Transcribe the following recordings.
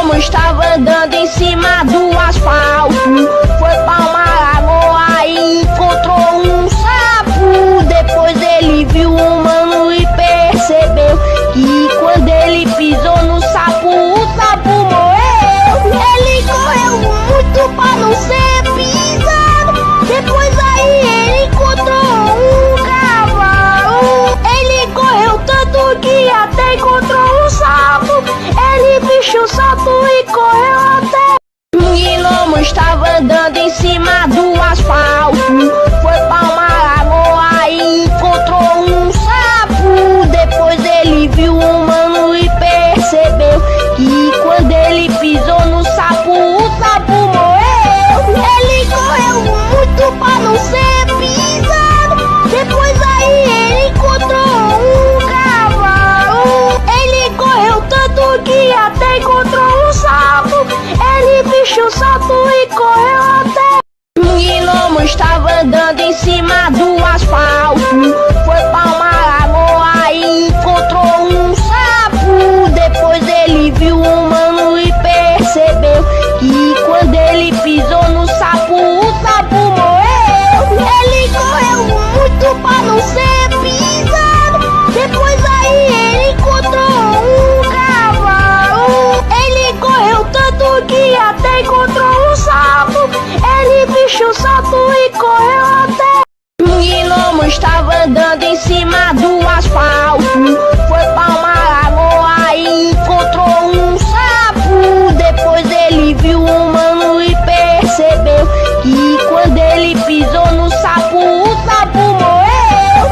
gnomo estava andando em cima do asfalto. Foi pra uma lagoa e encontrou um sapo. Depois ele viu um humano e percebeu que quando ele pisou no sapo, o sapo morreu. Ele correu muito pra não ser pisado. Depois aí ele encontrou um cavalo. Ele correu tanto que até encontrou um sapo. Ele bicho o sapo e correu até. Um gnomo estava andando em cima do asfalto. Foi pra uma lagoa e encontrou um sapo. Depois ele viu um humano e percebeu que quando ele pisou no sapo, o sapo morreu. Ele correu muito pra não ser pisado. Depois aí ele encontrou um cavalo. Ele correu tanto que até encontrou um sapo. Ele bicho o sapo e correu até. Um gnomo estava andando em cima do asfalto. Foi pra uma lagoa e encontrou um sapo. Depois ele viu um humano e percebeu que quando ele pisou no sapo, o sapo morreu. Ele correu muito pra não ser pisado. Depois aí ele encontrou um cavalo. Ele correu tanto que até encontrou um sapo. Ele bicho o sapo e correu até. Um gnomo estava andando em cima do asfalto. Foi pra uma lagoa e encontrou um sapo. Depois ele viu um humano e percebeu que quando ele pisou no sapo, o sapo morreu.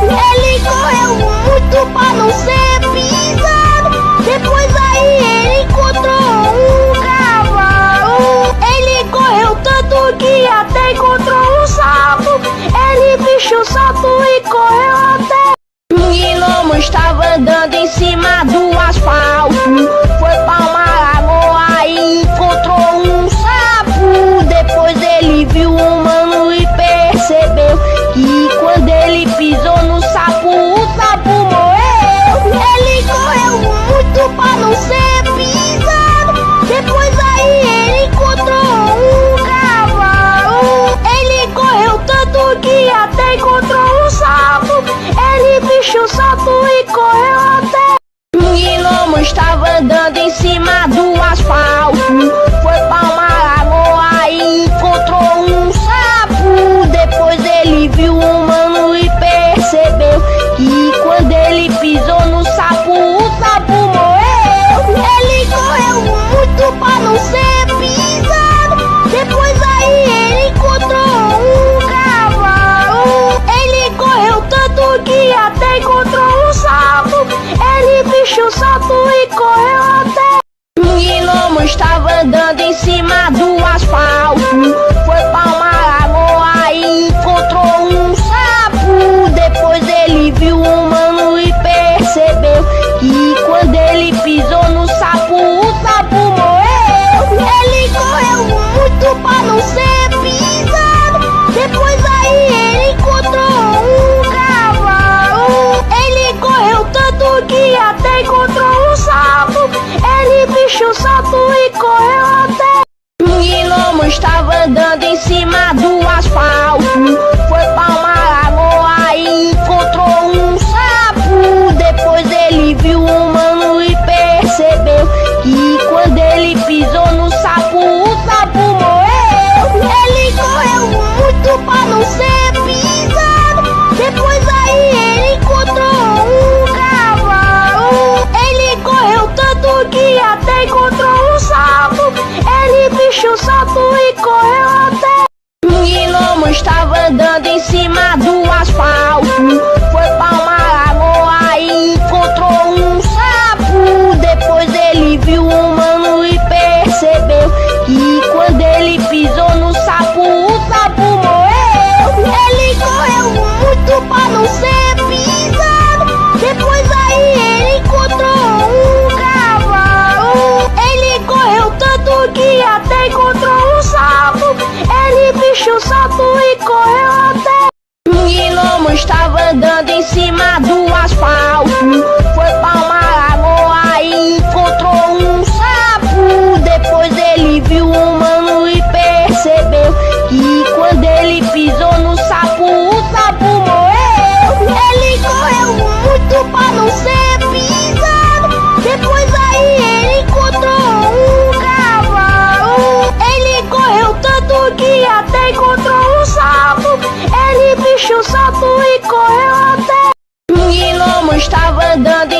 Ele correu muito pra não ser pisado. Depois aí ele encontrou um cavalo. Ele correu tanto que até encontrou um sapo. Ele bicho o sapo e correu até. Um gnomo estava andando em cima do asfalto. Foi pra uma lagoa e encontrou um sapo. Depois ele viu um humano e percebeu que quando ele pisou no sapo, o sapo morreu. Ele correu muito pra não ser pisado. Depois aí ele encontrou um cavalo. Ele correu tanto que até encontrou um sapo. Ele bicho o sapo e correu até. Um gnomo estava andando em cima do asfalto. Foi pra uma lagoa e encontrou um sapo. Depois ele viu um humano e percebeu que quando ele pisou no sapo, o sapo morreu. Ele correu muito pra não ser pisado. Depois aí ele encontrou um cavalo. Ele correu tanto que até encontrou um sapo. Ele bicho o sapo e correu até. Um gnomo estava andando em cima do asfalto. Foi pra uma lagoa e encontrou um sapo. Depois ele viu um humano e percebeu que quando ele pisou no sapo, o sapo morreu. Ele correu muito pra não ser pisado. Depois aí ele encontrou um cavalo. Ele correu tanto que até encontrou um sapo. Ele bicho o sapo e correu até. Um gnomo estava andando em cima do asfalto. Foi pra uma lagoa e encontrou um sapo. Depois ele viu um humano e percebeu que quando ele pisou no sapo, o sapo morreu. Ele correu muito pra não ser pisado. Depois aí ele encontrou um cavalo. Ele correu tanto que até encontrou um sapo. Ele bicho o sapo e correu até. Um gnomo estava andando em cima do asfalto. Foi pra uma lagoa e encontrou um sapo. Depois ele viu um humano e percebeu que quando ele pisou no sapo, o sapo morreu. Ele correu muito pra não ser pisado. Depois aí ele encontrou um cavalo. Ele correu tanto que até encontrou um sapo. Ele bicho o sapo e correu até. Um gnomo estava andando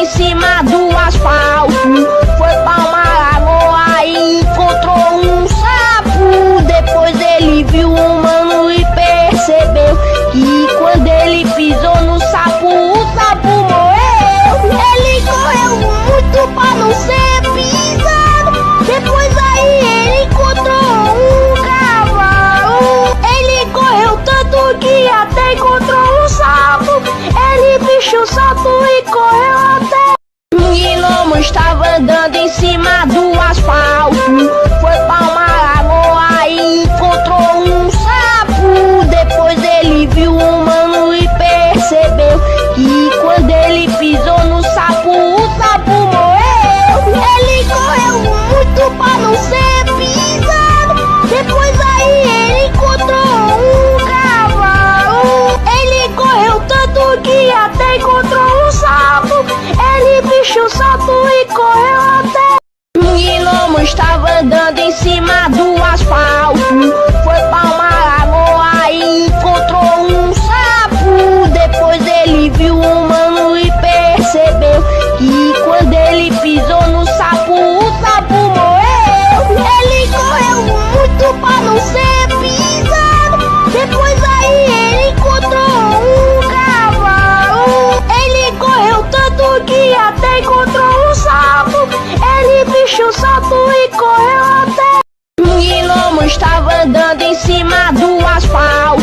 em cima do asfalto, foi pra uma lagoa e encontrou um sapo. Depois ele viu um mano e percebeu que quando ele pisou no sapo, o sapo morreu. Ele correu muito pra não ser pisado. Depois aí ele encontrou um cavalo. Ele correu tanto que até encontrou um sapo. Ele bichou o sapo e correu até. Um gnomo estava andando em cima do asfalto, foi pra uma lagoa e encontrou um sapo. Depois ele viu um mano e percebeu que quando ele pisou no sapo, o sapo morreu. Ele correu muito pra não ser pisado. Depois aí ele encontrou um cavalo. Ele correu tanto que até encontrou um sapo. Ele bichou o sapo e correu até. Um gnomo estava andando em cima do asfalto, foi pra uma lagoa e encontrou um sapo. Depois ele viu um mano e percebeu que quando ele pisou no sapo, o sapo morreu. Ele correu muito pra não ser pisado. Depois aí ele encontrou um cavalo. Ele correu tanto que até encontrou um sapo. Ele bichou o sapo e correu até. Um gnomo estava andando em cima do asfalto,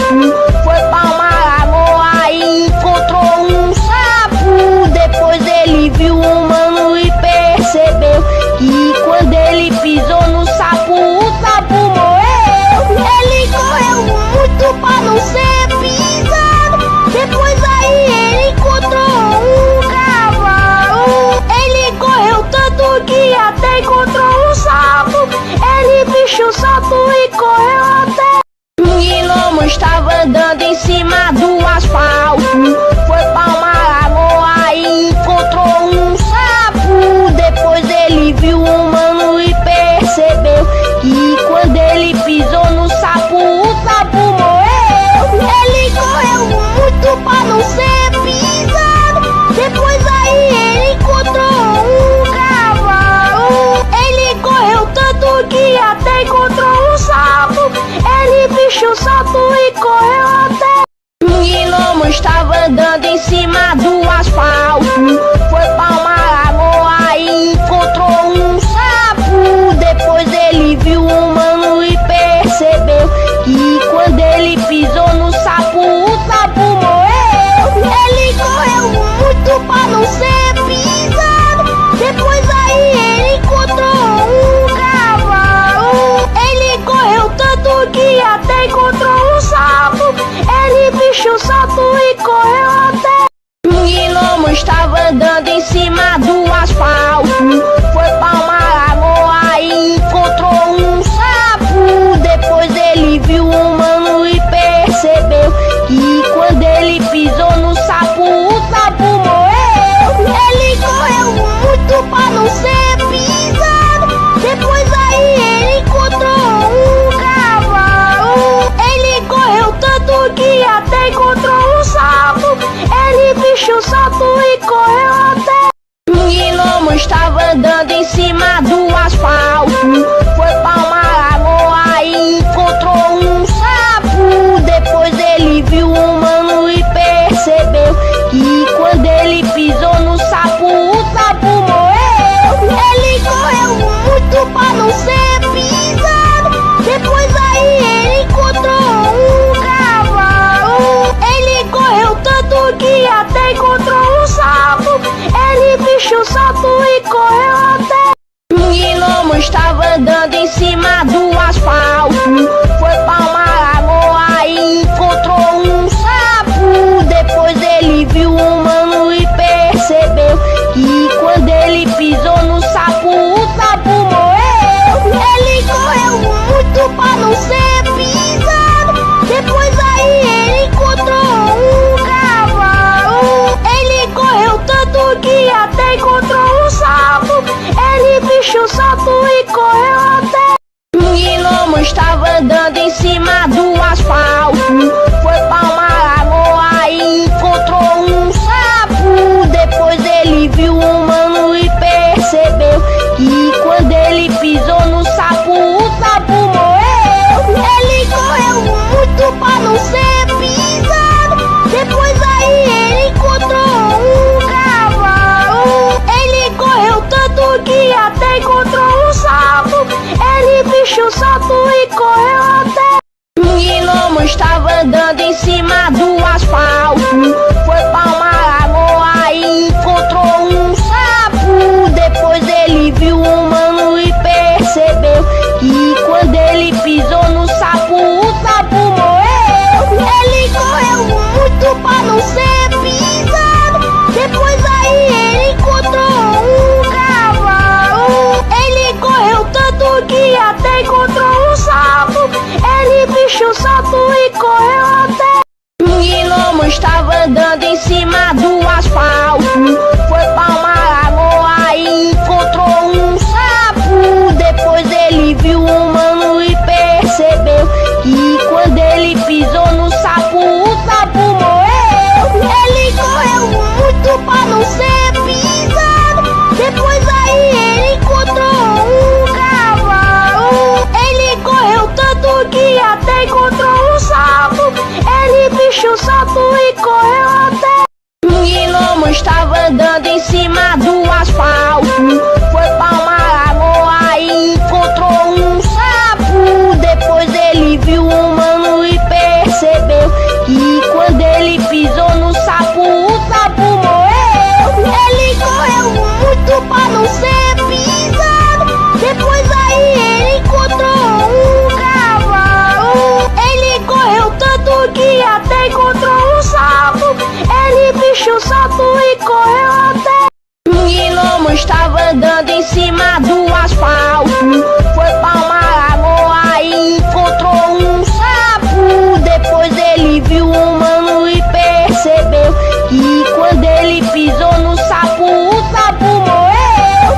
foi pra uma lagoa e encontrou um sapo. Depois ele viu um mano e percebeu que quando ele pisou no sapo, o sapo morreu. Ele correu muito pra não ser pisado. Depois aí ele encontrou um cavalo. Ele correu tanto que até encontrou um sapo. Ele bichou o sapo e correu até. Um gnomo estava andando em cima do asfalto, foi pra uma lagoa e encontrou um sapo. Depois ele viu um mano e percebeu que quando ele pisou no sapo, o sapo morreu. Ele correu muito pra não ser pisado. Depois aí ele encontrou um cavalo. Ele correu tanto que até encontrou um sapo. Ele bichou o sapo e correu até. Um gnomo estava andando em cima do asfalto, foi pra uma lagoa e encontrou um sapo. Depois ele viu um mano e percebeu que quando ele pisou no sapo, o sapo morreu. Ele correu muito pra não ser pisado. Depois aí ele encontrou um cavalo. Ele correu tanto que até encontrou um sapo. Ele bichou o sapo e correu até. Um gnomo estava andando em cima do asfalto, foi pra uma lagoa e encontrou um sapo. Depois ele viu um mano e percebeu que quando ele pisou no sapo, o sapo morreu. Ele correu muito pra não ser pisado. Depois aí ele encontrou um cavalo. Ele correu tanto que até encontrou um sapo. Ele bichou o sapo e correu até. Um gnomo estava andando em cima do asfalto, foi pra uma lagoa e encontrou um sapo. Depois ele viu um mano e percebeu que quando ele pisou no sapo, o sapo morreu. Ele correu muito pra não ser pisado. Depois aí ele encontrou um cavalo. Ele correu tanto que até encontrou um sapo. Ele bichou o sapo e correu até. Um gnomo estava andando em cima do asfalto, foi pra uma lagoa e encontrou um sapo. Depois ele viu um mano e percebeu que quando ele pisou no sapo, o sapo morreu. Ele correu muito pra não ser pisado. Depois aí ele encontrou um cavalo. Ele correu tanto que até encontrou um sapo. Ele bichou o sapo e correu até. Um gnomo estava andando em cima do asfalto, foi pra uma lagoa e encontrou um sapo. Depois ele viu um sapo. Ele bicho o sapo e correu até. Um gnomo estava andando em cima do asfalto. Foi pra uma lagoa e encontrou um sapo. Depois ele viu um humano e percebeu que quando ele pisou no sapo, o sapo morreu. Ele correu muito pra não ser pisado. Depois aí ele encontrou um cavalo. Ele correu tanto que até encontrou um sapo. Ele bichou o sapo e correu até. Um gnomo estava andando em cima do asfalto. Foi pra uma lagoa e encontrou um sapo. Depois ele viu um humano e percebeu que quando ele pisou no sapo, o sapo morreu. Ele correu muito pra não ser pisado. Depois aí ele encontrou um cavalo. Ele correu tanto que até encontrou um sapo. Ele bichou o sapo e correu até. Um gnomo estava andando em cima do asfalto. Foi pra uma lagoa e encontrou um sapo. Depois ele viu um humano e percebeu que quando ele pisou no sapo, o sapo morreu. Ele correu muito pra não ser pisado. Depois aí ele encontrou um cavalo. Ele correu tanto que até encontrou um sapo. Ele bichou o sapo e correu até. Um gnomo estava andando em cima do asfalto. Foi pra uma lagoa e encontrou um sapo. Depois ele viu um humano e percebeu que quando ele pisou no sapo, o sapo morreu.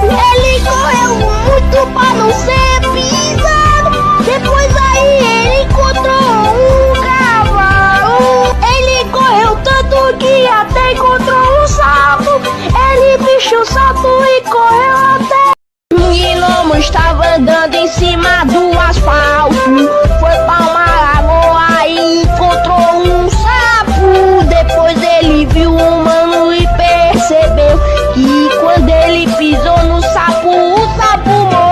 Ele correu muito pra não ser pisado. Depois aí ele encontrou um cavalo. Ele correu tanto que até encontrou um sapo. Ele bichou o sapo e correu até. Um gnomo estava andando em cima do asfalto. Foi pra uma lagoa e encontrou um sapo. Depois ele viu um humano e percebeu que quando ele pisou no sapo, o sapo morreu.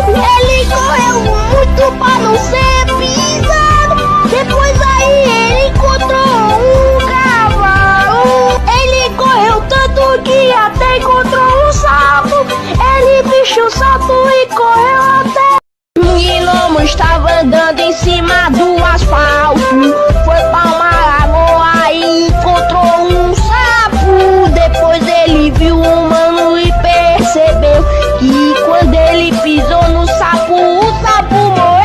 Ele correu muito pra não ser pisado. Depois aí ele encontrou um cavalo. Ele correu tanto que até encontrou um sapo. Ele bichou o sapo e correu até. Um gnomo estava andando em cima do asfalto. Foi pra uma lagoa e encontrou um sapo. Depois ele viu um humano e percebeu que quando ele pisou no sapo, o sapo morreu.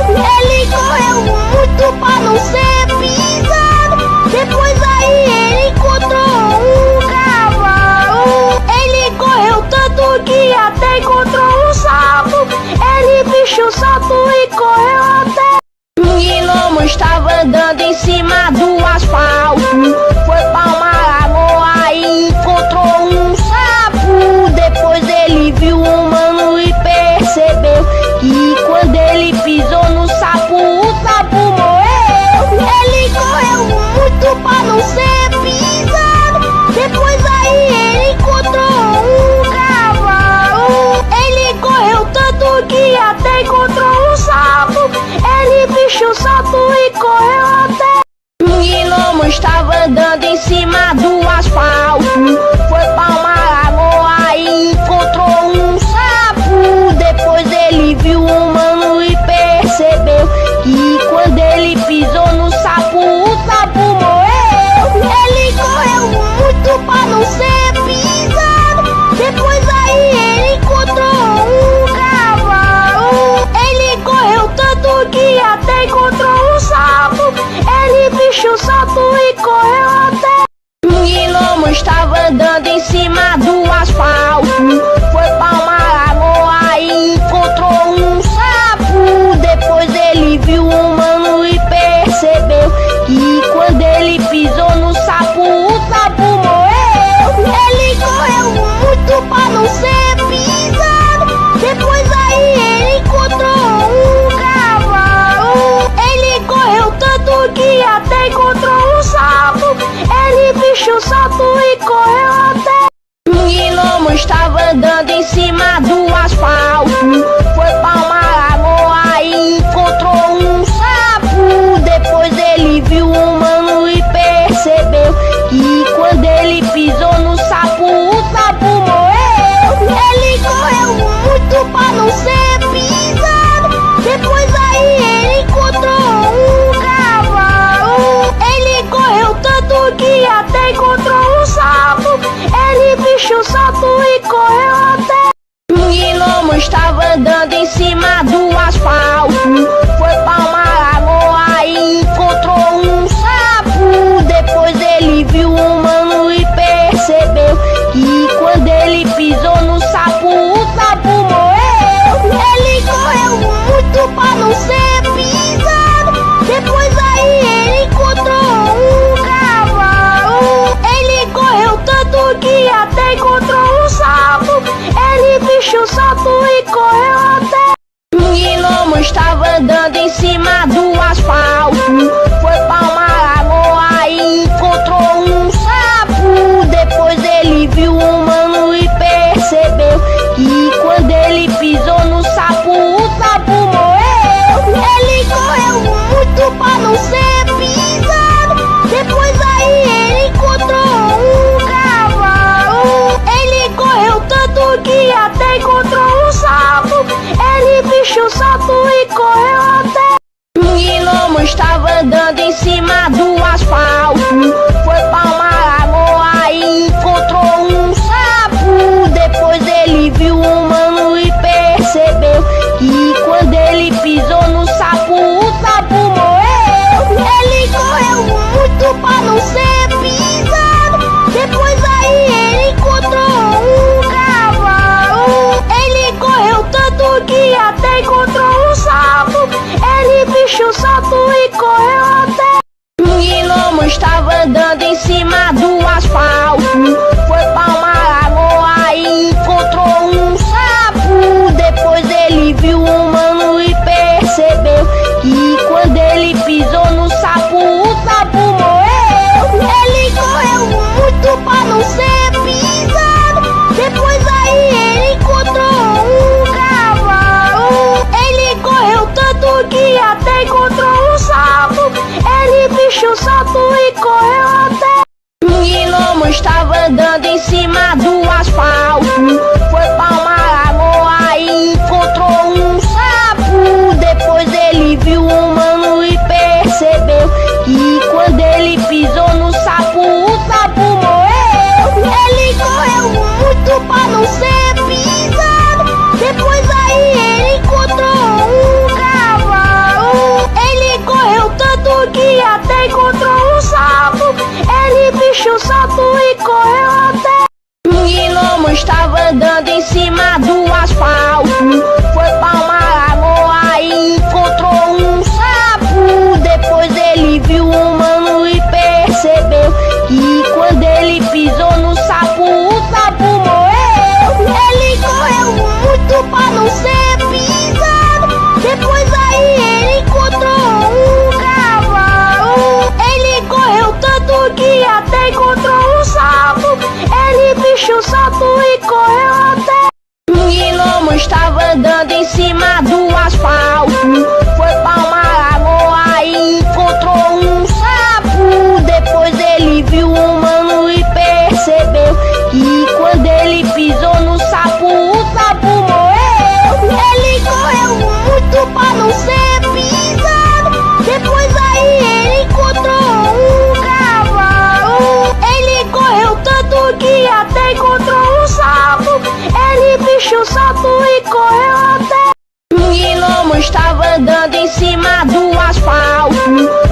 Ele correu muito pra não ser pisado. Depois aí ele encontrou um cavalo. Ele correu tanto que até encontrou um sapo. Ele bichou o sapo e correu até. Um gnomo estava andando em cima do asfalto. Foi pra uma lagoa e encontrou um sapo. Depois ele viu um humano e percebeu que quando ele pisou no sapo, o sapo morreu. Ele correu muito pra não ser pisado. Depois aí ele encontrou um cavalo. Ele correu tanto que até encontrou um sapo. Ele bichou o sapo e correu até. Um gnomo estava andando em cima do asfalto. Foi pra uma lagoa e encontrou um sapo. Depois ele viu um humano e percebeu que quando ele pisou no sapo, o sapo morreu. Ele correu muito pra não ser pisado. Depois aí ele encontrou um cavalo. Ele correu tanto que até encontrou um sapo. Ele bichou o sapo e correu até. Um gnomo estava andando em cima do asfalto. Foi pra uma lagoa e encontrou um sapo. Depois ele viu um humano e percebeu que quando ele pisou no sapo, o sapo morreu. Ele correu muito pra não ser pisado. Depois aí ele encontrou um cavalo. Ele correu tanto que até encontrou um sapo. Ele bichou o sapo e correu até. Um gnomo estava andando em cima do asfalto. andando em cima do asfalto, foi pra uma lagoa e encontrou um sapo. Depois ele viu um mano e percebeu que quando ele pisou no sapo, o sapo morreu. Ele correu muito pra não ser pisado. Depois aí ele encontrou um cavalo. Ele correu tanto que até encontrou um sapo. Ele vestiu o sapo e correu até. Um gnomo estava andando em cima do asfalto, foi pra uma lagoa e encontrou um sapo. Depois ele viu um mano e percebeu que quando ele pisou no sapo, o sapo morreu. Ele correu muito pra não ser pisado. Depois aí ele encontrou um cavalo. Ele correu tanto que até encontrou um sapo. Ele vestiu o sapo e correu até. Um gnomo estava andando em cima do asfalto, foi pra uma lagoa e encontrou um sapo. Depois ele viu um mano e percebeu que quando ele pisou no sapo, o sapo morreu. Ele correu muito pra não ser pisado. Depois aí ele encontrou um cavalo. Ele correu tanto que até encontrou um sapo. Ele vestiu o sapo e correu até. Um gnomo estava andando em cima do asfalto, foi pra uma lagoa e encontrou um sapo. Depois ele viu um mano e percebeu que quando ele pisou no sapo, o sapo morreu. Ele correu muito pra não ser pisado. Depois aí ele encontrou um cavalo. Ele correu tanto que até encontrou um sapo. Ele vestiu o sapo e correu até. Um gnomo estava andando em cima do asfalto, foi pra uma lagoa e encontrou um sapo. Depois ele viu um mano e percebeu que quando ele pisou no sapo, o sapo morreu. Ele correu muito pra não ser pisado. Depois aí ele encontrou um cavalo. Ele correu tanto que até encontrou um sapo. Ele vestiu o sapo e correu até. Um gnomo estava andando em cima do asfalto, foi pra uma lagoa e encontrou um sapo. Depois ele viu um mano e percebeu que quando ele pisou no sapo, o sapo morreu. Ele correu muito pra não ser pisado. Depois aí ele encontrou um cavalo. Ele correu tanto que até encontrou um sapo. Ele vestiu o sapo e correu até. Um gnomo estava andando em cima do asfalto, foi pra uma lagoa e encontrou um sapo. Depois ele viu um mano e percebeu que quando ele pisou no sapo, o sapo morreu. Ele correu muito pra não ser pisado. Depois aí ele encontrou um cavalo. Ele correu tanto que até encontrou um sapo. Ele vestiu o sapo e correu até. Um gnomo estava andando em cima do asfalto,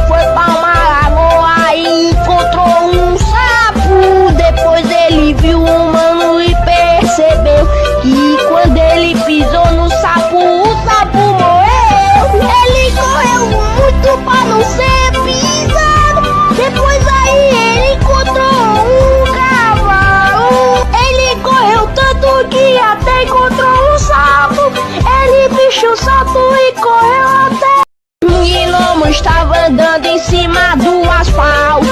foi pra uma lagoa e encontrou um sapo. Depois ele viu um mano e percebeu que quando ele pisou no sapo, o sapo morreu. Ele correu muito pra não ser pisado. Depois aí ele encontrou um cavalo. Ele correu tanto que até encontrou um sapo. Ele vestiu o sapo e correu até. Um gnomo estava andando em cima do asfalto,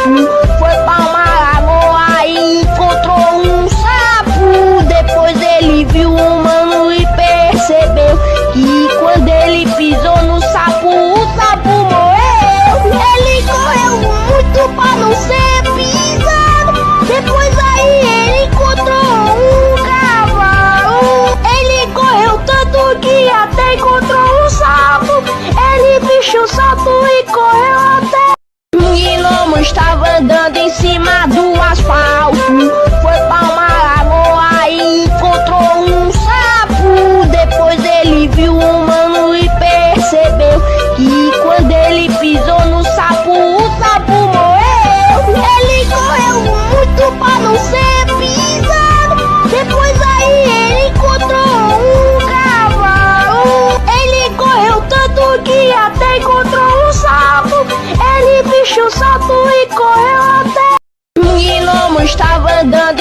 foi pra uma lagoa e encontrou um sapo. Depois ele viu um mano e percebeu que quando ele pisou no sapo, o sapo morreu. Ele correu muito pra não ser pisado. Depois aí ele encontrou um cavalo. Ele correu tanto que até encontrou um sapo. Ele vestiu o sapo e correu até. Um gnomo estava andando em cima do asfalto, foi pra uma lagoa e encontrou um sapo. Depois ele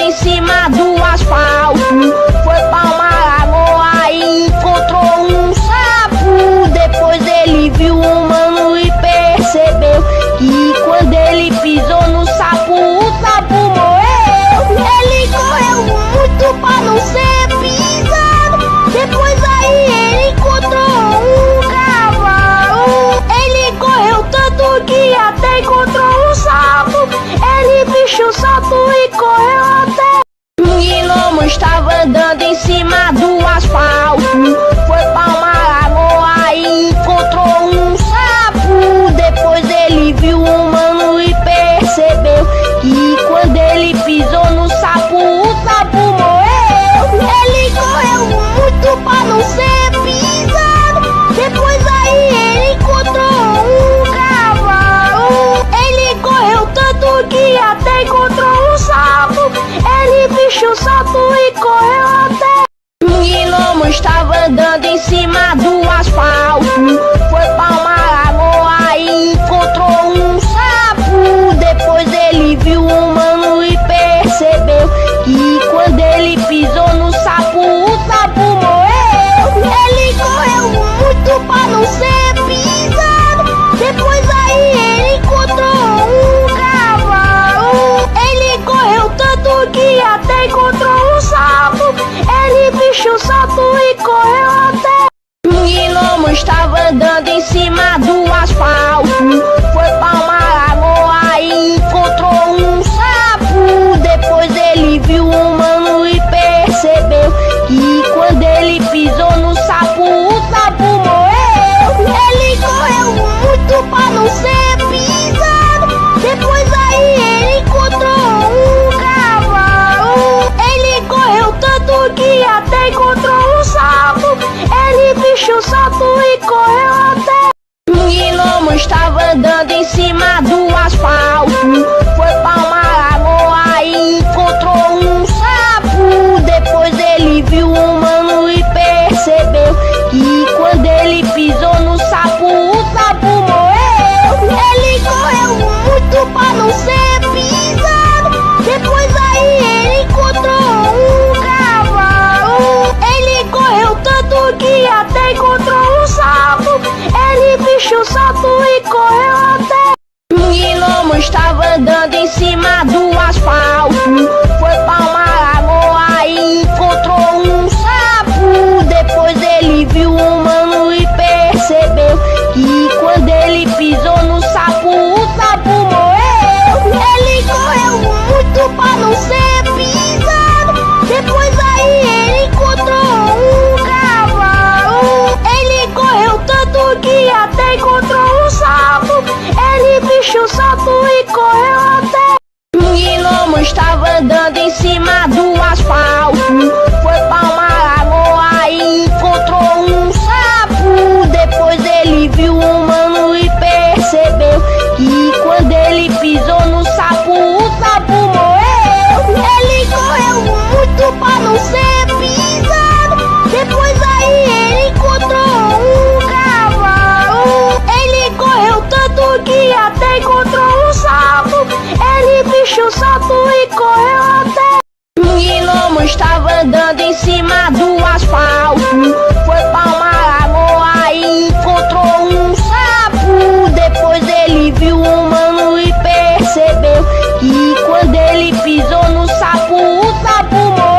em cima do asfalto, foi pra uma lagoa e encontrou um sapo. Depois ele viu um mano e percebeu que quando ele pisou no sapo, o sapo morreu. Ele correu muito pra não ser pisado. Depois aí ele encontrou um cavalo. Ele correu tanto que até encontrou um sapo. Ele bicho o sapo e correu até. Um gnomo estava andando em cima do asfalto, foi pra uma lagoa e encontrou um sapo. Depois ele viu um mano e percebeu que quando ele pisou no sapo, o sapo morreu. Ele correu muito pra não ser pisado. Depois aí ele encontrou um cavalo. Ele correu tanto que até encontrou um sapo. Ele bicho o sapo e correu até. Um gnomo estava andando em cima do asfalto, foi pra uma lagoa e encontrou um sapo. Depois ele viu um mano e percebeu que quando ele pisou no sapo, o sapo morreu. Ele correu muito pra não ser pisado. Depois aí ele encontrou um cavalo. Ele correu tanto que até encontrou um sapo. Ele bicho o sapo e correu até. Um gnomo estava andando em cima do asfalto, foi pra uma lagoa e encontrou um sapo. Depois ele viu um mano e percebeu que quando ele pisou no sapo, o sapo morreu. Ele correu muito pra não ser pisado. Depois aí ele encontrou um cavalo. Ele correu tanto que até encontrou um sapo. Ele bicho o sapo e correu até. Um gnomo estava andando em cima do asfalto, foi pra uma lagoa e encontrou um sapo. Depois ele viu um mano e percebeu que quando ele pisou no sapo, o sapo morreu. Ele correu muito pra não ser pisado. Depois aí ele encontrou um cavalo. Ele correu tanto que até encontrou um sapo. Ele bicho o sapo e correu até. Um gnomo estava andando em cima do asfalto, foi pra uma lagoa e encontrou um sapo. Depois ele viu um mano e percebeu que quando ele pisou no sapo, o sapo morreu. Ele correu muito pra não ser pisado. Depois aí ele encontrou um cavalo. Ele correu tanto que até encontrou um sapo. Ele bicho o sapo e correu até. Um gnomo estava andando em cima do asfalto, foi pra uma lagoa e encontrou um sapo. Depois ele viu um mano e percebeu que quando ele pisou no sapo, o sapo morreu. Ele correu muito pra não ser pisado. Depois aí ele encontrou um cavalo. Ele correu tanto que até encontrou um sapo. Ele bicho o sapo e correu até. Um gnomo estava andando em cima do asfalto, foi pra uma lagoa e encontrou um sapo. Depois ele viu um mano e percebeu que quando ele pisou no sapo, o sapo morreu.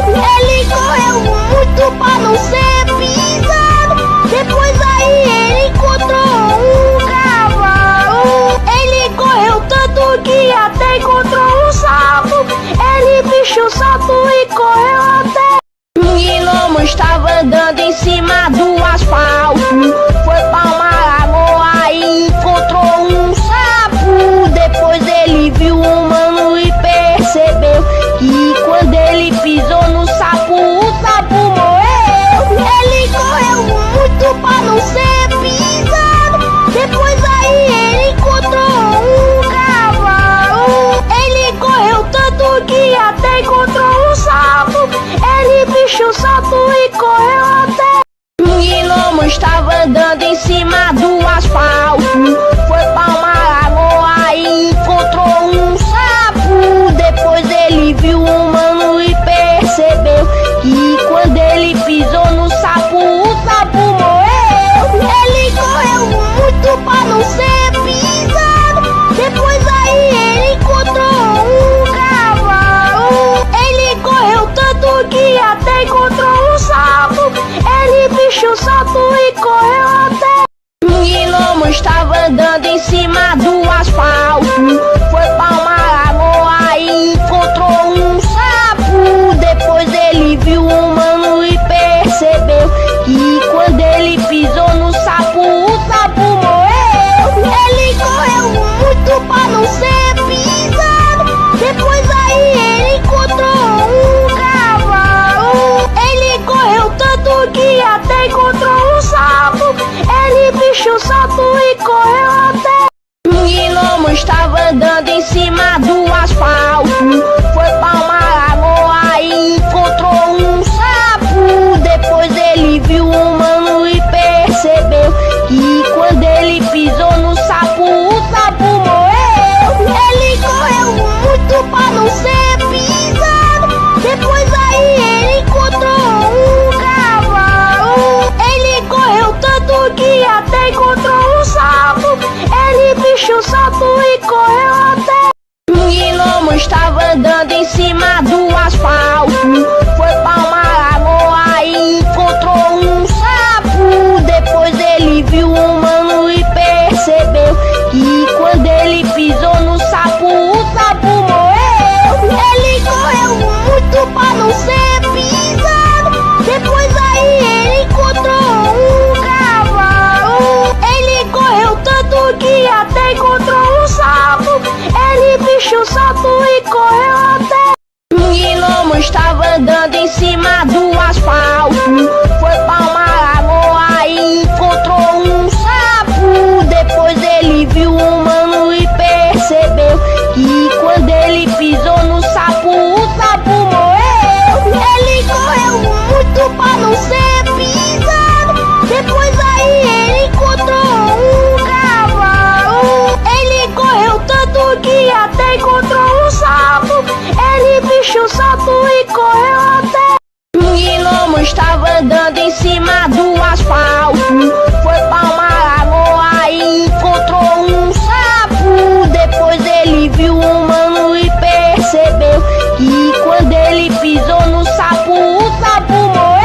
Ele correu muito pra não ser pisado. Depois aí ele encontrou um cavalo. Ele correu tanto que até encontrou um sapo. Ele bicho o sapo e correu até. Um gnomo estava andando em cima do asfalto, foi pra uma lagoa e encontrou um sapo. Depois ele viu um mano e percebeu que quando ele pisou no sapo, o sapo morreu. Ele correu muito pra não ser pisado. Depois aí ele encontrou um cavalo. Ele correu tanto que até encontrou um sapo. Ele bicho o sapo e correu até. Um gnomo estava andando em cima do asfalto, foi pra uma lagoa e encontrou um sapo. Depois ele viu um que quando ele pisou no sapo, o sapo morreu. Ele correu muito pra não ser pisado. Depois aí ele encontrou um cavalo. Ele correu tanto que até encontrou um sapo. Ele bichou o sapo e correu até. Um gnomo estava andando em cima do asfalto. Foi pra uma lagoa e encontrou um sapo. Depois ele viu um humano e percebeu que quando ele pisou no sapo, o sapo morreu. Ele correu muito pra não ser pisado. Depois aí ele encontrou um cavalo. Ele correu tanto que até encontrou um sapo. Ele bichou o sapo e correu até. Um gnomo estava andando em cima do asfalto. Foi pra uma lagoa e encontrou um sapo. Depois ele viu um humano e percebeu que quando ele pisou no sapo, o sapo morreu. Ele correu muito pra não ser pisado. Depois aí ele encontrou um cavalo. Ele correu tanto que até encontrou um sapo. Ele bichou o sapo e correu até. Um gnomo estava andando em cima do asfalto. Foi pra uma lagoa e encontrou um sapo. Depois ele viu um humano e percebeu que quando ele pisou no sapo, o sapo morreu. Ele correu muito pra não ser pisado. Depois aí ele encontrou um cavalo. Ele correu tanto que até encontrou um sapo. Ele bichou o sapo e correu até. Um gnomo estava andando em cima do asfalto. Foi pra uma lagoa e encontrou um sapo. Depois ele viu um humano e percebeu que quando ele pisou no sapo, o sapo morreu.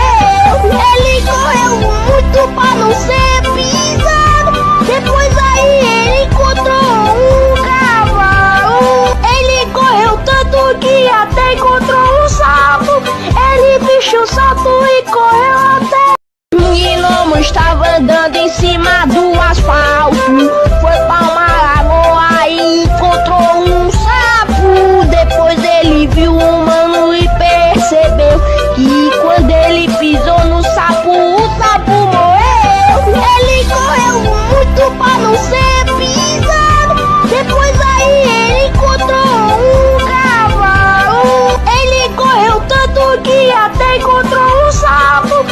Ele correu muito pra não ser pisado. Depois aí ele encontrou um cavalo. Ele correu tanto que até encontrou um sapo. Ele bichou o sapo e correu até. Um gnomo estava andando em cima do asfalto. Foi pra uma lagoa e encontrou um sapo. Depois ele viu um humano e percebeu que quando ele pisou no sapo, o sapo morreu. Ele correu muito pra não ser pisado. Depois aí ele encontrou um cavalo. Ele correu tanto que até encontrou um sapo.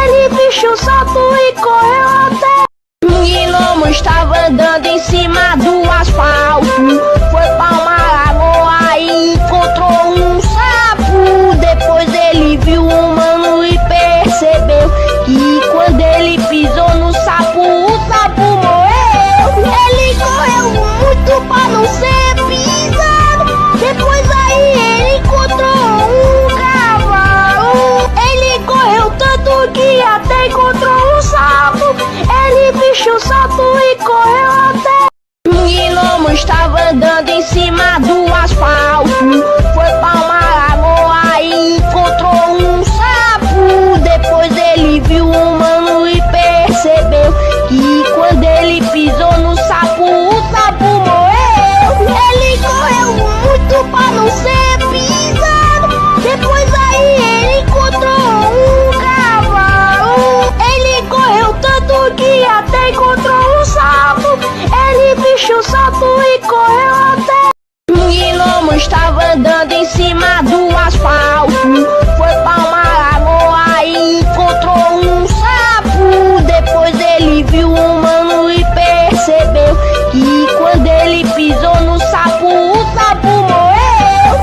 Ele bichou o sapo e correu até. Um gnomo estava andando em cima do asfalto. Foi pra uma lagoa e encontrou um sapo. Depois ele viu um humano e percebeu que quando ele pisou no sapo, o sapo morreu. Ele correu muito pra não ser pisado. Depois aí ele encontrou um cavalo. Ele correu tanto que até encontrou um sapo. Ele bichou o sapo e correu até. Um gnomo estava andando em cima do asfalto. Foi pra uma lagoa e encontrou um sapo. Depois ele viu um humano e percebeu que quando ele pisou no sapo, o sapo morreu. Ele correu muito pra não ser pisado. Depois aí ele encontrou um cavalo. Ele correu tanto que até encontrou um sapo. Ele bichou o sapo e correu até. Um gnomo estava andando em cima do asfalto. Foi pra uma lagoa e encontrou um sapo. Depois ele viu um humano e percebeu que quando ele pisou no sapo, o sapo morreu.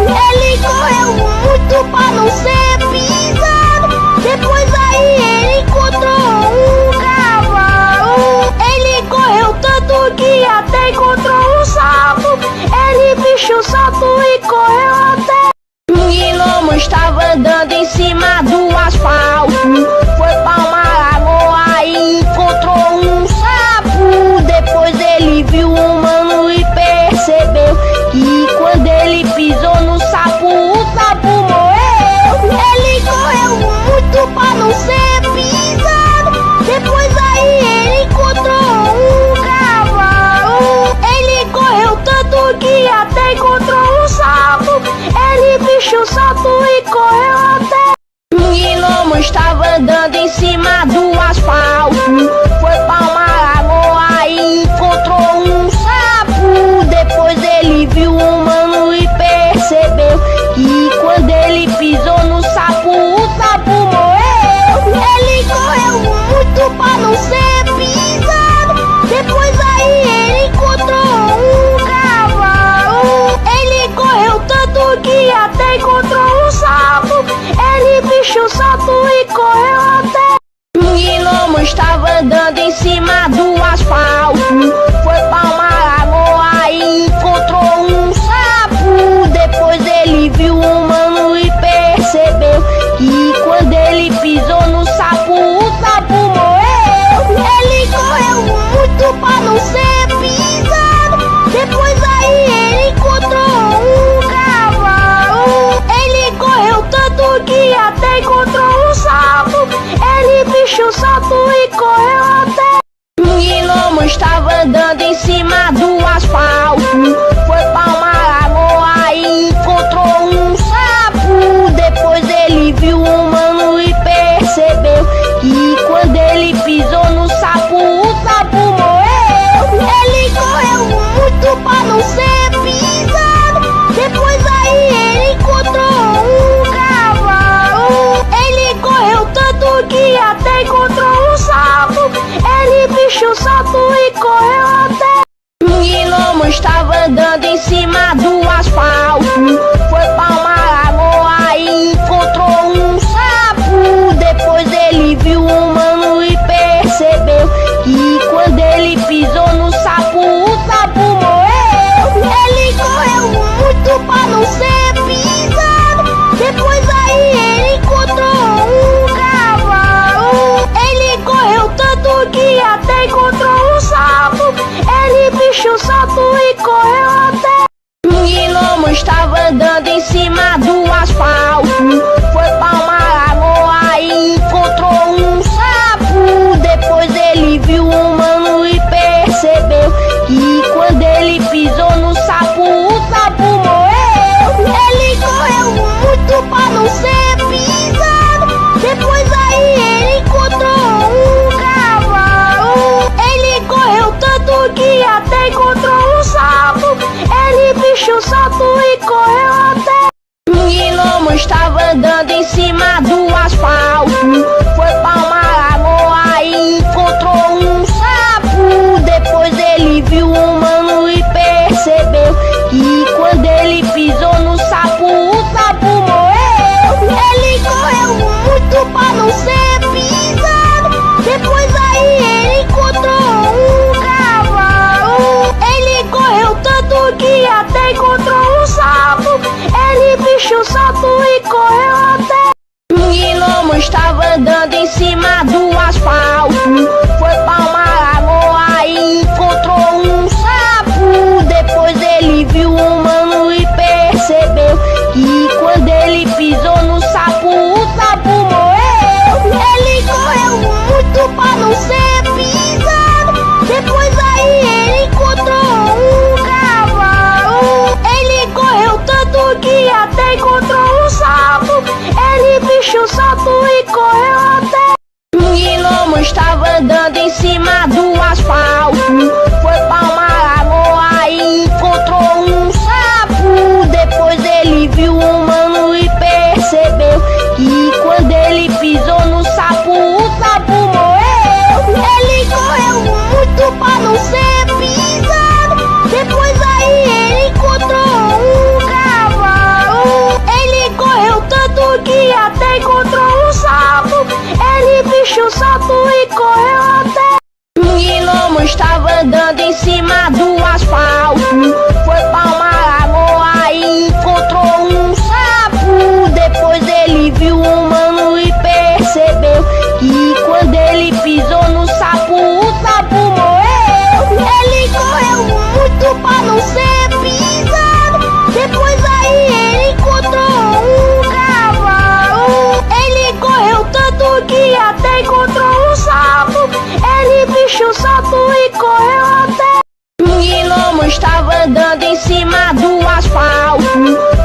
Ele correu muito pra não ser pisado. Depois aí ele encontrou um cavalo. Ele correu tanto que até encontrou um sapo. Ele bichou o sapo e correu até. Um gnomo estava andando em cima andando em cima do asfalto, foi pra uma lagoa e encontrou um sapo. Depois ele viu um mano e percebeu que quando ele pisou no sapo, o sapo morreu. Ele correu muito pra não ser pisado. Depois aí ele encontrou um cavalo. Ele correu tanto que até encontrou um sapo. Ele bicho o sapo e correu até. Um gnomo estava andando em cima do asfalto, foi pra uma lagoa e encontrou um sapo. Depois ele viu um mano e percebeu que quando ele pisou no sapo, o sapo morreu. Ele correu muito pra não ser pisado. Depois aí ele encontrou um cavalo. Ele correu tanto que até encontrou um sapo. Ele bicho o sapo e correu até. Um gnomo estava andando em cima do asfalto, foi pra uma lagoa e encontrou um sapo. Depois ele viu um mano e percebeu que quando ele pisou no sapo, o sapo morreu. Ele correu muito pra não ser pisado. Depois aí ele encontrou um cavalo. Ele correu tanto que até encontrou um sapo. Ele bicho o sapo e correu até. Um gnomo estava andando em cima do asfalto, foi pra uma lagoa e encontrou um sapo. Depois ele viu um mano e percebeu que quando ele pisou no sapo, o sapo morreu. Ele correu muito pra não ser pisado. Depois aí ele encontrou um cavalo. Ele correu tanto que até encontrou um sapo. Ele bicho o sapo e correu até. Um gnomo estava andando em cima do asfalto, foi pra uma lagoa e encontrou um sapo. Depois ele viu um mano e percebeu que quando ele pisou no sapo, o sapo morreu. Ele correu muito pra não ser pisado. Depois aí ele encontrou um cavalo. Ele correu tanto que até encontrou um sapo. Ele bicho o sapo e correu até. Um gnomo estava andando em cima do asfalto, foi pra uma lagoa e encontrou um sapo. Depois ele viu um mano e percebeu que quando ele pisou no sapo, o sapo morreu. Ele correu muito pra não ser pisado. Depois aí ele encontrou um cavalo. Ele correu tanto que até encontrou um sapo. Ele bicho o sapo e correu até. Um gnomo estava andando em cima do asfalto, foi pra uma lagoa e encontrou um sapo. Depois ele viu um mano e percebeu que quando ele pisou no sapo, o sapo morreu. Ele correu muito pra não ser pisado. Depois aí ele encontrou um cavalo. Ele correu tanto que até encontrou um sapo. Ele bicho o sapo e correu até. Um gnomo estava andando em cima do asfalto, foi pra uma lagoa e encontrou um sapo. Depois ele viu um mano e percebeu que quando ele pisou no sapo, o sapo morreu. Ele correu muito pra não ser pisado. Depois aí ele encontrou um cavalo. Ele correu tanto que até encontrou um sapo. Ele bicho o sapo e correu até. Um gnomo estava andando em cima do asfalto,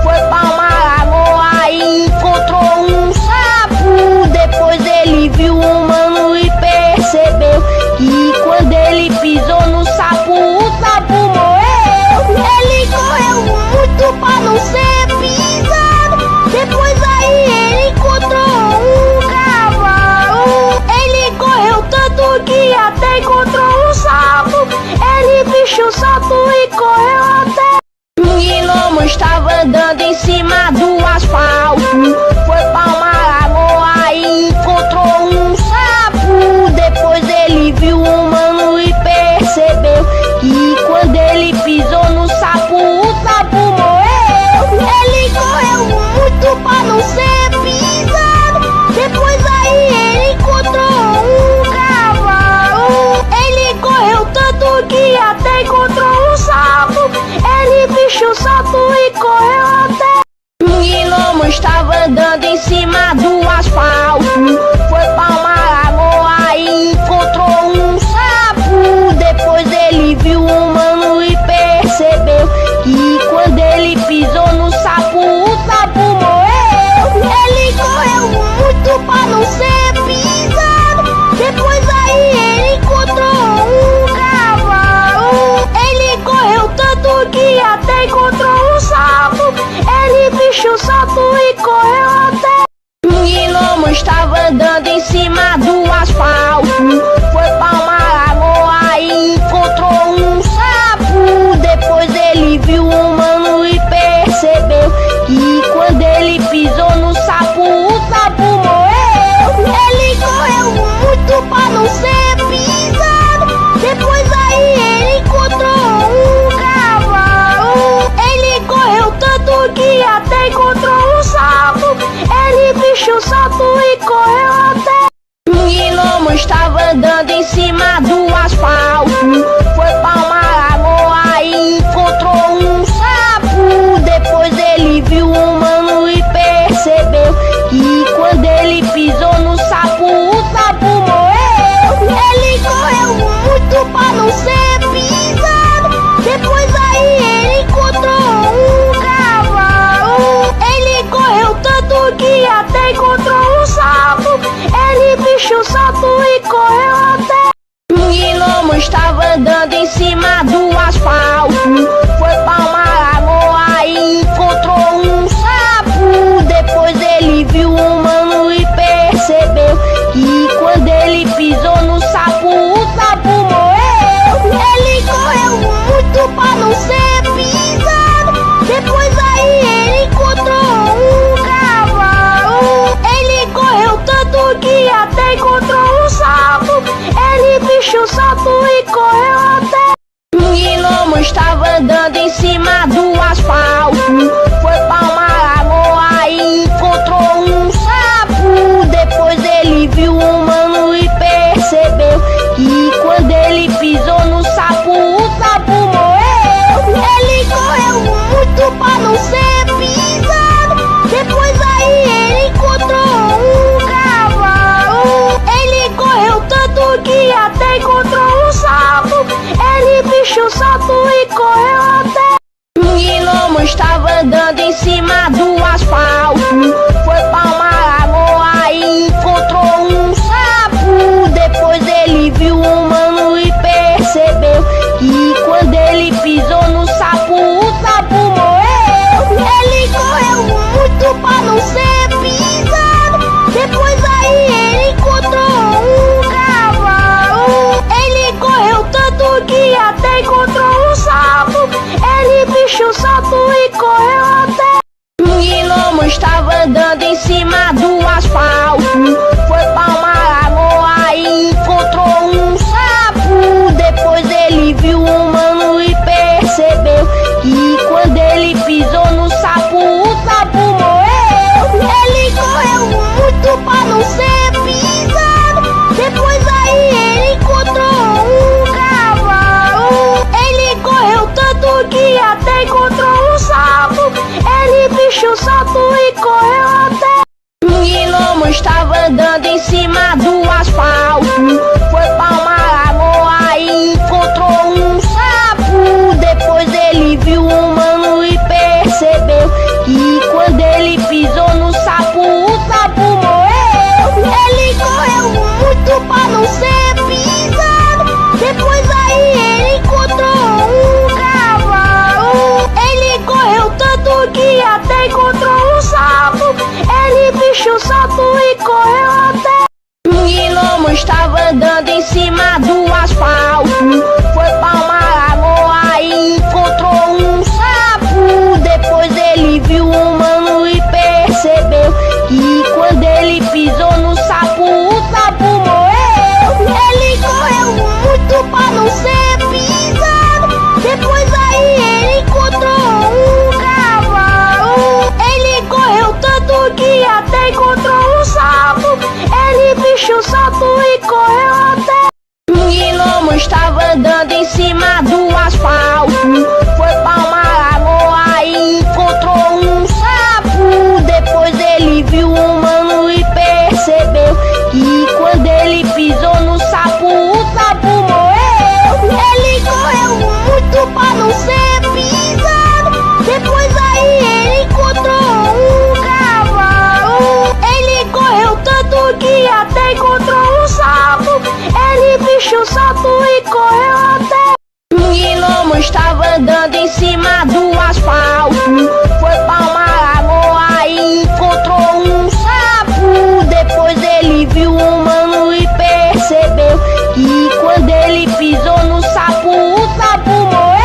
foi pra uma lagoa e encontrou um sapo. Depois ele viu um mano e percebeu que quando ele pisou no sapo, o sapo morreu. Ele correu muito pra não ser pisado. Depois aí ele encontrou um cavalo. Ele correu tanto que até encontrou um sapo. Ele bicho o sapo e correu até. Um gnomo estava andando em cima do asfalto, foi pra uma lagoa e encontrou um sapo. Depois ele andando em cima do asfalto. Foi pra uma lagoa e encontrou um sapo. Depois ele viu um mano e percebeu que quando ele pisou no sapo, o sapo morreu. Ele correu muito pra não ser pisado. Depois aí ele encontrou um cavalo. Ele correu tanto que até encontrou um sapo. Ele bicho o sapo e correu até. Um gnomo estava andando em cima do asfalto. Foi pra uma lagoa e encontrou um sapo. Depois ele viu um mano e percebeu que quando ele pisou no sapo, o sapo morreu. Ele correu muito pra não ser pisado. Depois aí ele encontrou um cavalo. Ele correu tanto que até encontrou um sapo. Ele bicho o sapo e correu até. Um gnomo estava andando em cima do asfalto. Foi pra uma lagoa e encontrou um sapo. Depois ele viu um mano e percebeu que quando ele pisou no sapo, o sapo morreu. Ele correu muito pra não ser pisado. Depois aí ele encontrou um cavalo. Ele correu tanto que até encontrou um sapo. Ele bicho o sapo e correu até. Um gnomo estava andando em cima do asfalto. Foi pra uma lagoa e encontrou um sapo. Depois ele viu um mano e percebeu que quando ele pisou no sapo, o sapo morreu. Ele correu muito pra não ser pisado. Depois aí ele encontrou um cavalo. Ele correu tanto que até encontrou um sapo. Ele bicho o sapo e correu até. Um gnomo estava andando em cima do asfalto. Foi pra uma lagoa e encontrou um sapo. Depois ele viu um mano e percebeu que quando ele pisou no sapo, o sapo morreu. Ele correu muito pra não ser pisado. Depois aí ele encontrou um cavalo. Ele correu tanto que até encontrou um sapo. Ele bicho o sapo e correu até. Um gnomo estava andando em cima do asfalto. Foi pra uma lagoa e encontrou um sapo. Depois ele viu um mano e percebeu que quando ele pisou no sapo, o sapo morreu. Ele correu muito pra não ser pisado. Depois aí ele encontrou um cavalo. Ele correu tanto que até encontrou um sapo. Ele bicho o sapo e correu até. Um gnomo estava andando em cima do asfalto. Foi pra uma lagoa e encontrou um sapo. Depois ele viu um mano e percebeu que quando ele pisou no sapo, o sapo morreu. Ele correu muito pra não ser pisado. Depois aí ele encontrou um cavalo. Ele correu tanto que até encontrou um sapo. Ele bicho o sapo e correu até. Um gnomo estava andando em cima do asfalto. Foi pra uma lagoa e encontrou um sapo. Depois ele viu um mano e percebeu que quando ele pisou no sapo, o sapo morreu. Ele correu muito pra não ser pisado. Depois aí ele encontrou um cavalo. Ele correu tanto que até encontrou um sapo. Ele bicho o sapo e correu até. Um gnomo estava andando em cima do asfalto. Foi pra uma lagoa e encontrou um sapo. Depois ele viu um mano e percebeu que quando ele pisou no sapo, o sapo morreu. Ele correu muito pra não ser pisado. Depois aí ele encontrou um cavalo. Ele correu tanto que até encontrou um sapo. Ele bicho o sapo e correu até. Um bicho solto e correu até. Um gnomo estava andando em cima do asfalto, foi pra uma lagoa e encontrou um sapo. Depois ele viu um humano e percebeu que quando ele pisou no sapo, o sapo morreu.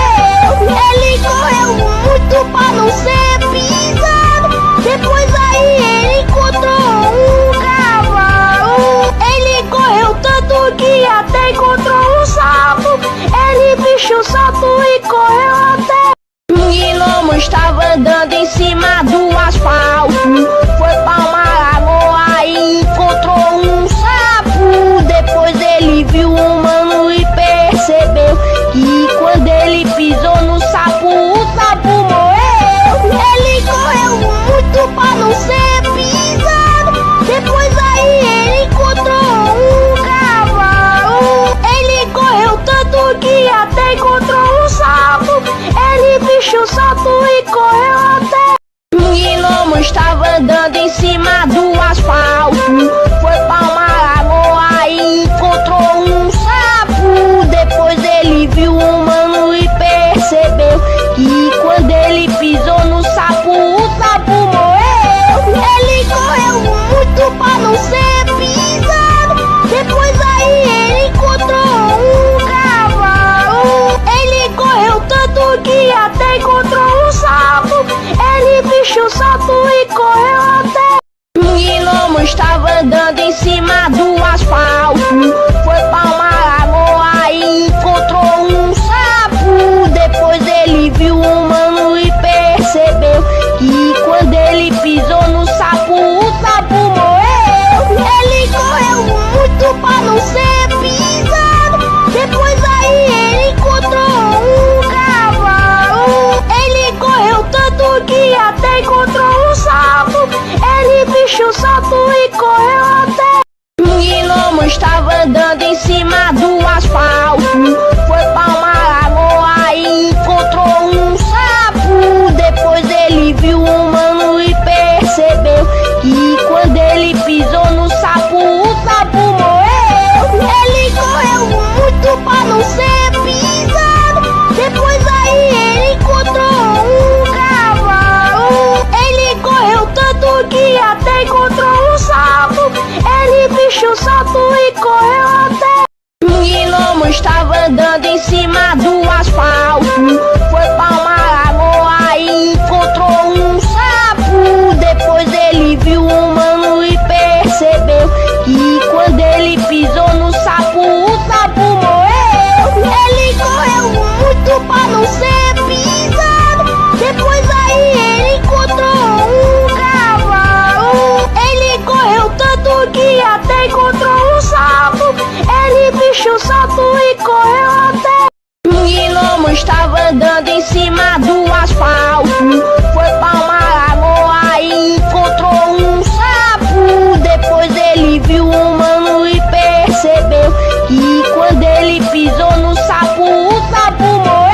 Ele correu muito pra não ser pisado. Depois aí ele encontrou um cavalo. Ele correu tanto que até encontrou um sapo. Ele bicho solto e correu até. Um gnomo estava andando em cima do asfalto, foi pra uma lagoa e encontrou um sapo. Depois ele viu um humano e percebeu que quando ele pisou no sapo, o sapo morreu. Ele correu muito pra não ser pisado. Depois aí ele encontrou um cavalo. Ele correu tanto que até encontrou um sapo. Ele bicho solto e correu até. Um gnomo estava andando em cima do asfalto, foi pra uma lagoa e encontrou um sapo. Depois ele viu um humano e percebeu que quando ele pisou no sapo, o sapo morreu. Ele correu muito pra não ser pisado. Depois aí ele encontrou um cavalo. Ele correu tanto que até encontrou um sapo. Ele bicho solto e correu até. Um gnomo estava andando em cima do asfalto, foi pra uma lagoa e encontrou um sapo. Depois ele viu um humano e percebeu que quando ele pisou no sapo, o sapo morreu. Ele correu muito pra não ser pisado. Depois aí ele encontrou um cavalo. Ele correu tanto que até encontrou um sapo. Ele bicho solto e correu até. Um gnomo estava andando em cima do asfalto, foi pra uma lagoa e encontrou um sapo. Depois ele viu um humano e percebeu que quando ele pisou no sapo, o sapo morreu. Ele correu muito pra não ser pisado. Depois aí ele encontrou um cavalo. Ele correu tanto que até encontrou um sapo. Ele bicho solto e correu até. Um gnomo estava andando em cima do asfalto, foi pra uma lagoa e encontrou um sapo. Depois ele viu um humano e percebeu que quando ele pisou no sapo, o sapo morreu. Ele correu muito pra não ser pisado. Depois aí ele encontrou um cavalo. Ele correu tanto que até encontrou um sapo. Ele bicho solto e correu até. Um gnomo estava andando em cima do asfalto, foi pra uma lagoa e encontrou um sapo. Depois ele viu um humano e percebeu que quando ele pisou no sapo, o sapo morreu.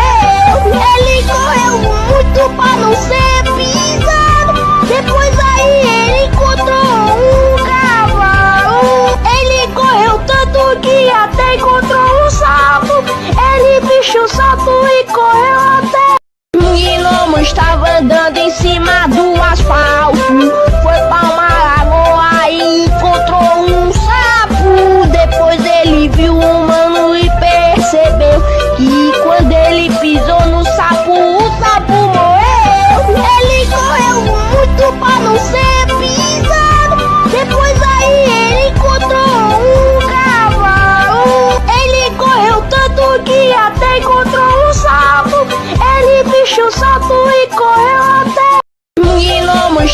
Ele correu muito pra não ser pisado. Depois aí ele encontrou um cavalo. Ele correu tanto que até encontrou um sapo. Ele bicho solto e correu até. Um gnomo estava andando em cima do asfalto, foi pra uma lagoa e encontrou um sapo. Depois ele viu um humano e percebeu que quando ele pisou no sapo, o sapo morreu. Ele correu muito pra não ser pisado. Depois aí ele encontrou um cavalo. Ele correu tanto que até encontrou um sapo. Ele bicho solto e correu até. Um gnomo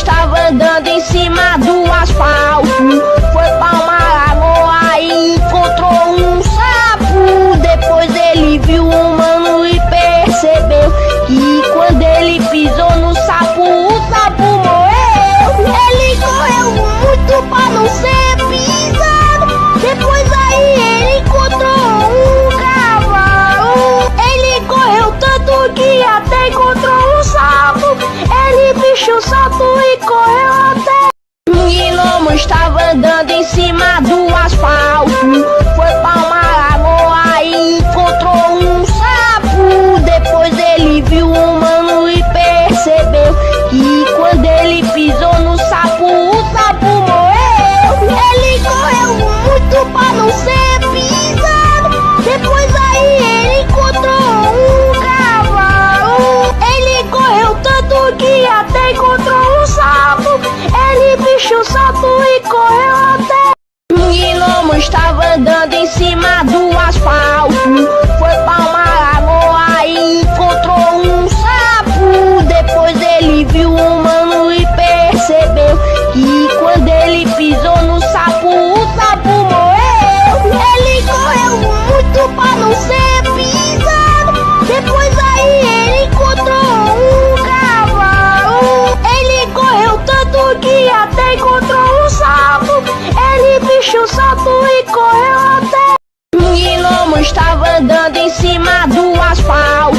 estava andando em cima do asfalto,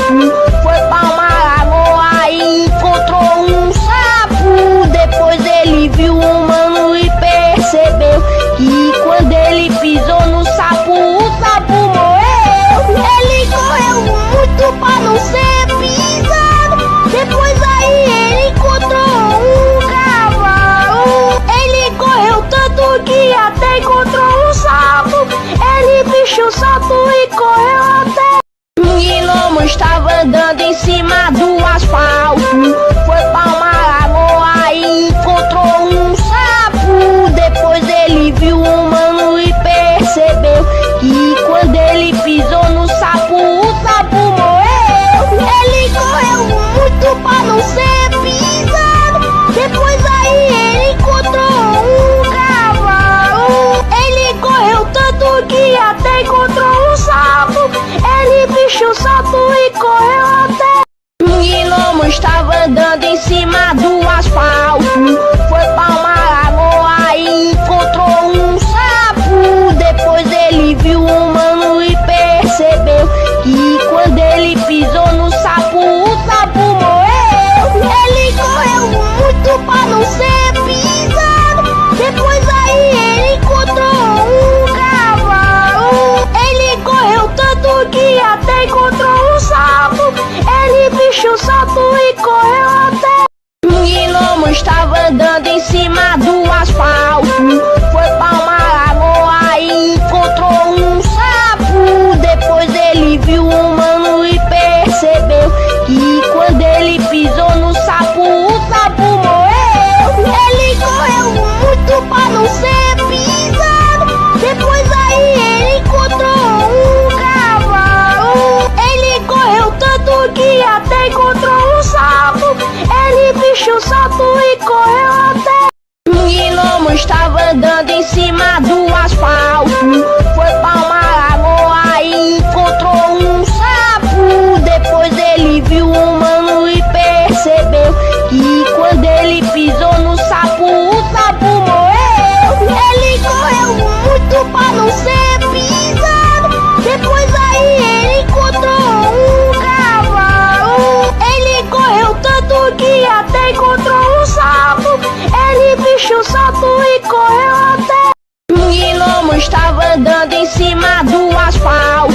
foi pra uma lagoa e encontrou um sapo. Depois ele viu um mano e percebeu que quando ele pisou no sapo, o sapo morreu. Ele correu muito pra não ser pisado. Depois aí ele encontrou um cavalo. Ele correu tanto que até encontrou um sapo. Ele bichou o sapo e correu até. Um gnomo estava andando em cima do asfalto, foi pra uma lagoa e encontrou um sapo. Depois ele viu um mano e percebeu que quando ele pisou no sapo, o sapo morreu. Ele correu muito pra não ser pisado. Depois aí ele encontrou um cavalo. Ele correu tanto que até encontrou um sapo. Ele bichou o sapo e correu até. Um gnomo estava andando em cima do asfalto, foi pra uma lagoa e encontrou um sapo. Depois ele viu um mano e percebeu que quando ele pisou no sapo, o sapo morreu. Ele correu muito pra não ser pisado. Depois aí ele encontrou um cavalo. Ele correu tanto que até encontrou um sapo. Ele bichou o sapo e correu até. Um gnomo estava andando em cima do asfalto, foi pra uma lagoa e encontrou um sapo. Depois ele viu um mano e percebeu que quando ele pisou no sapo, o sapo morreu. Ele correu muito pra não ser pisado. Depois aí ele encontrou um cavalo. Ele correu tanto que até encontrou um sapo. Ele bichou o sapo e correu até. Um gnomo estava andando em cima do asfalto, foi pra uma lagoa e encontrou um sapo. Depois ele viu um mano e percebeu que quando ele pisou no sapo, o sapo morreu. Ele correu muito pra não ser pisado. Depois aí ele encontrou um cavalo. Ele correu tanto que até encontrou um sapo. Ele bichou o sapo e correu até. Um gnomo estava andando em cima do asfalto,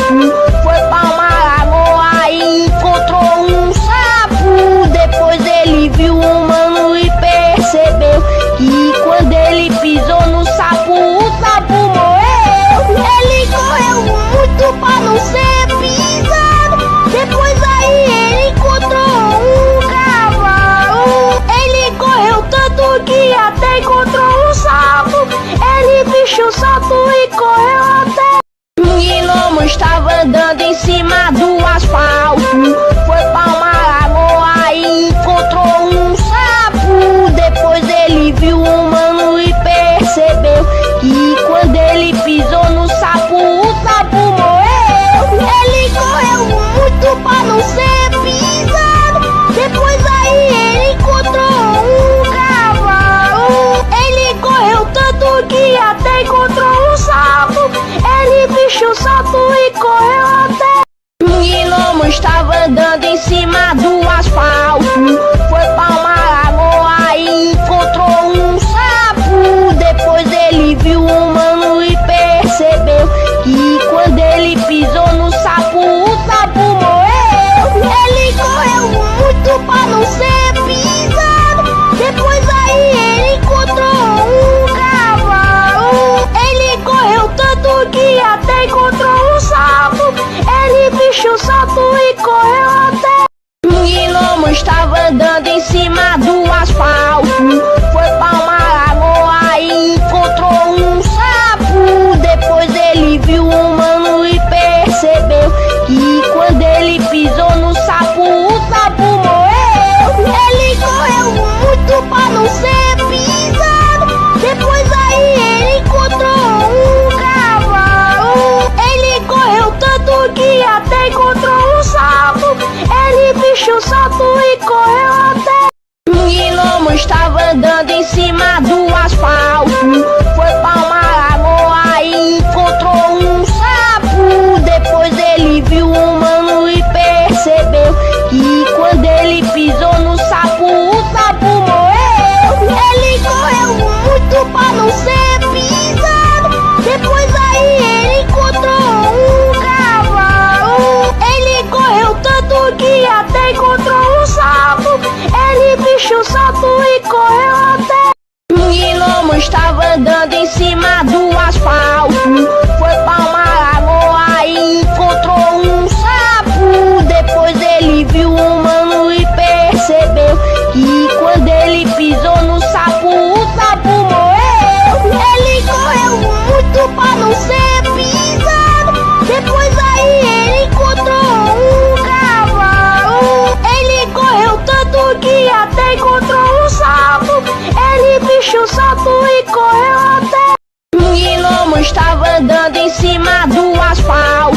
foi pra uma lagoa e encontrou um sapo. Depois ele viu um mano e percebeu que quando ele pisou no sapo, o sapo morreu. Ele correu muito pra não ser pisado. Depois aí ele encontrou um cavalo. Ele correu tanto que até encontrou um sapo. Ele bichou o sapo e correu até. Um gnomo estava andando em cima do asfalto, foi pra uma lagoa e encontrou um sapo. Depois ele viu um mano e percebeu que quando ele pisou no sapo, o sapo morreu. Ele correu muito pra não ser pisado. Depois aí ele encontrou um cavalo. Ele correu tanto que até encontrou um sapo. Ele bichou o sapo e correu até. andando em cima do asfalto,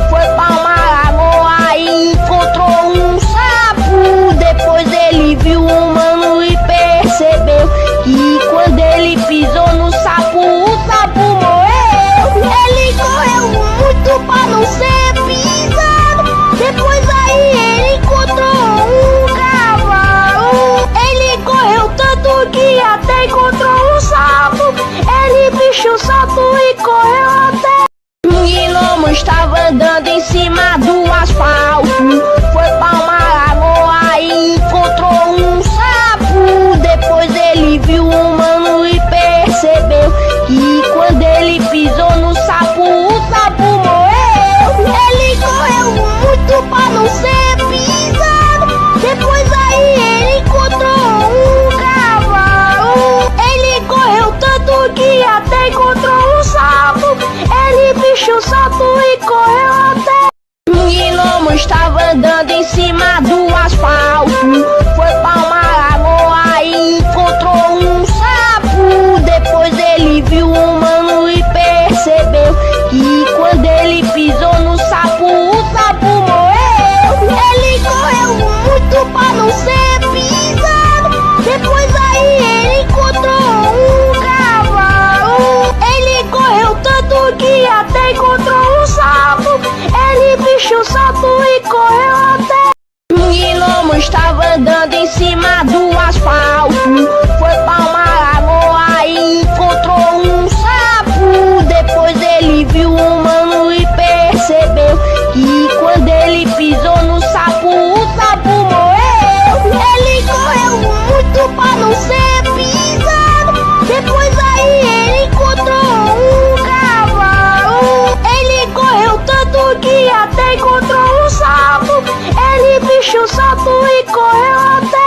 foi pra uma lagoa e encontrou um sapo. Depois ele viu um mano e percebeu que quando ele pisou no sapo, o sapo morreu. Ele correu muito pra não ser pisado. Depois aí ele encontrou um cavalo. Ele correu tanto que até encontrou um sapo. Ele bicho o sapo e correu até. Um gnomo estava andando em cima do asfalto, foi pra uma lagoa e encontrou um sapo. Depois ele viu um mano e percebeu que quando ele pisou no sapo, o sapo morreu. Ele correu muito pra não ser pisado. Depois aí ele encontrou um cavalo. Ele correu tanto que até encontrou um sapo. Ele bicho o sapo e correu até. Um gnomo estava andando em cima do asfalto, foi pra uma lagoa e encontrou um sapo. Depois ele viu um mano e percebeu que quando ele pisou no sapo, o sapo morreu. Ele correu muito pra não ser pisado. Depois aí ele encontrou um cavalo. Ele correu tanto que até encontrou um sapo. Ele bicho o sapo e correu até. Um gnomo estava andando em cima do asfalto, foi pra uma lagoa e encontrou um sapo. Depois ele viu um mano e percebeu que quando ele pisou no sapo, o sapo morreu. Ele correu muito pra não ser pisado. Depois aí ele encontrou um cavalo. Ele correu tanto que até encontrou um sapo. Ele bicho o sapo e correu até.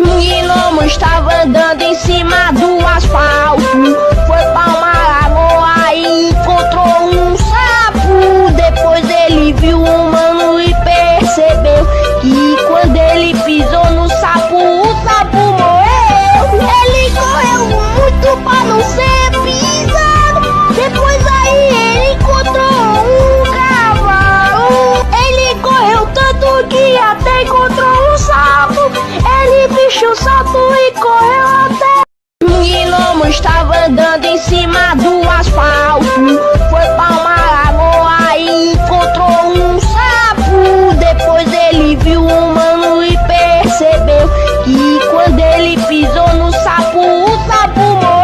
Um gnomo estava andando em cima do asfalto, foi pra uma lagoa e encontrou um sapo. Depois ele viu um mano e percebeu que quando ele pisou no sapo, o sapo morreu. Ele correu muito pra não ser pisado. Depois aí ele encontrou um cavalo. Ele correu tanto que até encontrou um sapo. Ele bicho o sapo e correu até. Um gnomo estava andando em cima do asfalto, foi pra uma lagoa e encontrou um sapo. Depois ele viu um mano e percebeu que quando ele pisou no sapo, o sapo morreu.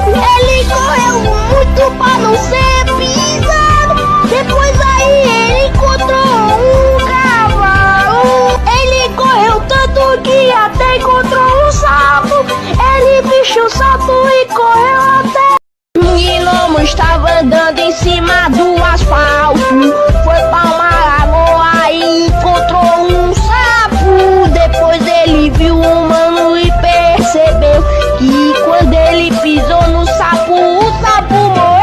Ele correu muito pra não ser pisado. Depois aí ele encontrou um cavalo. Ele correu tanto que até encontrou um sapo. Ele bicho o sapo e correu até. Um gnomo estava andando em cima do asfalto, foi pra uma lagoa e encontrou um sapo. Depois ele viu um mano e percebeu que quando ele pisou no sapo, o sapo morreu.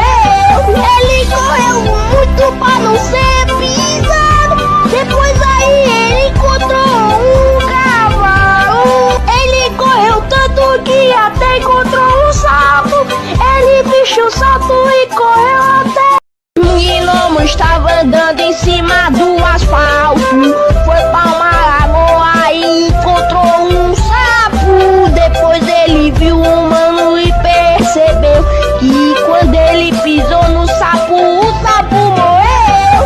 Ele correu muito pra não ser pisado. Depois aí ele encontrou um cavalo. Ele correu tanto que até encontrou um sapo. Ele bicho o sapo e correu até. Um gnomo estava andando em cima do asfalto, foi pra uma lagoa e encontrou um sapo. Depois ele viu um mano e percebeu que quando ele pisou no sapo, o sapo morreu.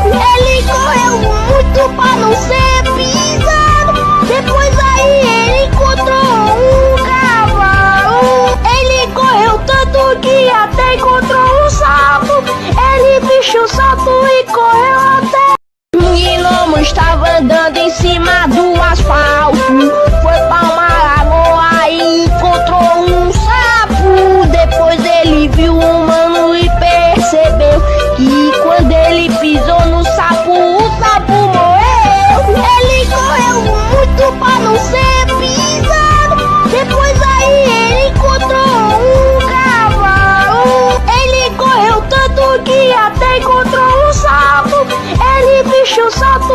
Ele correu muito pra não ser pisado. Depois aí ele encontrou um cavalo. Ele correu tanto que até encontrou um sapo. Ele bicho o sapo e correu até. Um gnomo estava andando em cima do asfalto, foi pra uma lagoa e encontrou um sapo. Depois ele viu um mano e percebeu que quando ele pisou no sapo, o sapo morreu. Ele correu muito pra não ser pisado. Depois aí ele encontrou um cavalo. Ele correu tanto que até encontrou um sapo. Ele bicho o sapo